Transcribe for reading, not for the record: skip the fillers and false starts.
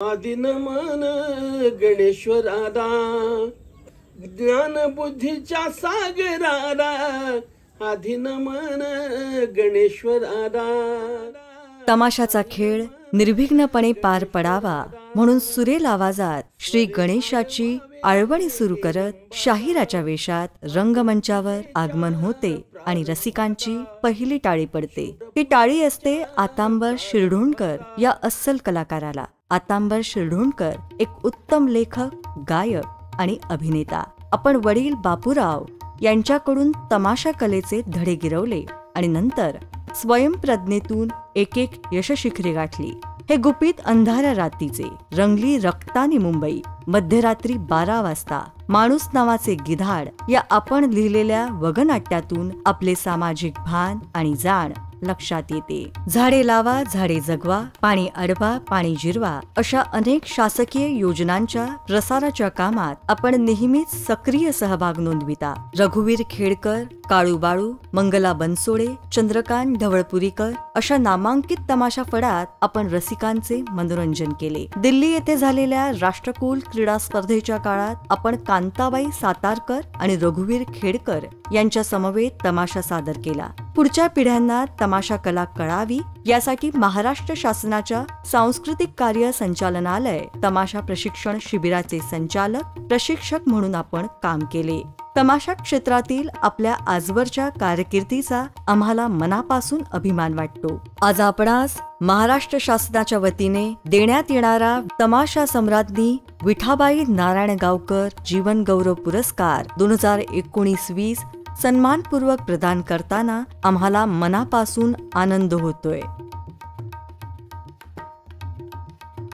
आदिनमन गणेश्वराला, ज्ञान बुद्धीच्या सागराला, आदिनमन गणेश्वराला। तमाशाचा खेळ निर्विघ्नपणे पार पडावा म्हणून सुरेल आवाजात श्री गणेशाची आळवणी सुरू करत शाहिराच्या वेशात रंगमंचावर आगमन होते आणि रसिकांची पहिली टाळी पडते। ही टाळी असते आतांबर शिरढोणकर या अस्सल कलाकाराला। आतांबर शिरढोणकर एक उत्तम लेखक, गायक आणि अभिनेता। आपण वडील बापूराव यांच्याकडून तमाशा कलेचे धडे गिरवले आणि नंतर स्वयंप्रज्ञेतून एक एक यशशिखरे गाठली। हे गुपित अंधाऱ्या रात्रीचे, रंगली रक्तानी मुंबई, मध्यरात्री 12 वाजता, माणूस नावाचे गिधाड या आपण लिहिलेल्या वगनाट्यातून आपले सामाजिक भान आणि जाण लक्षात येते। झाडे लावा, झाडे जगवा, पाणी अडवा, पाणी जिरवा अशा अनेक शासकीय योजनांच्या प्रसाराच्या कामात आपण नेहमीच सक्रिय सहभाग नोंदविता। रघुवीर खेडकर, काळू बाळू, मंगला बनसोडे, चंद्रकांत ढवळपुरीकर अशा नामांकित तमाशा फडात आपण रसिकांचे मनोरंजन केले। दिल्ली येथे झालेल्या राष्ट्रकुल क्रीडा स्पर्धेच्या काळात आपण कांताबाई सातारकर आणि रघुवीर खेडकर यांच्या समवेत तमाशा सादर केला। पुढच्या पिढ्यांना तमाशा कला कळावी यासाठी महाराष्ट्र शासनाच्या सांस्कृतिक कार्य संचालनालय तमाशा प्रशिक्षण शिबिराचे संचालक, प्रशिक्षक म्हणून आपण काम केले। तमाशा क्षेत्रातील आपल्या आजवरच्या कारकिर्दीचा आम्हाला मनापासून अभिमान वाटतो। आज आपणास महाराष्ट्र शासनाच्या वतीने देण्यात येणारा तमाशा सम्राज्ञी विठाबाई नारायणगावकर जीवन गौरव पुरस्कार 2019-20 सन्मानपूर्वक प्रदान करताना आम्हाला मनापासून आनंद होतोय।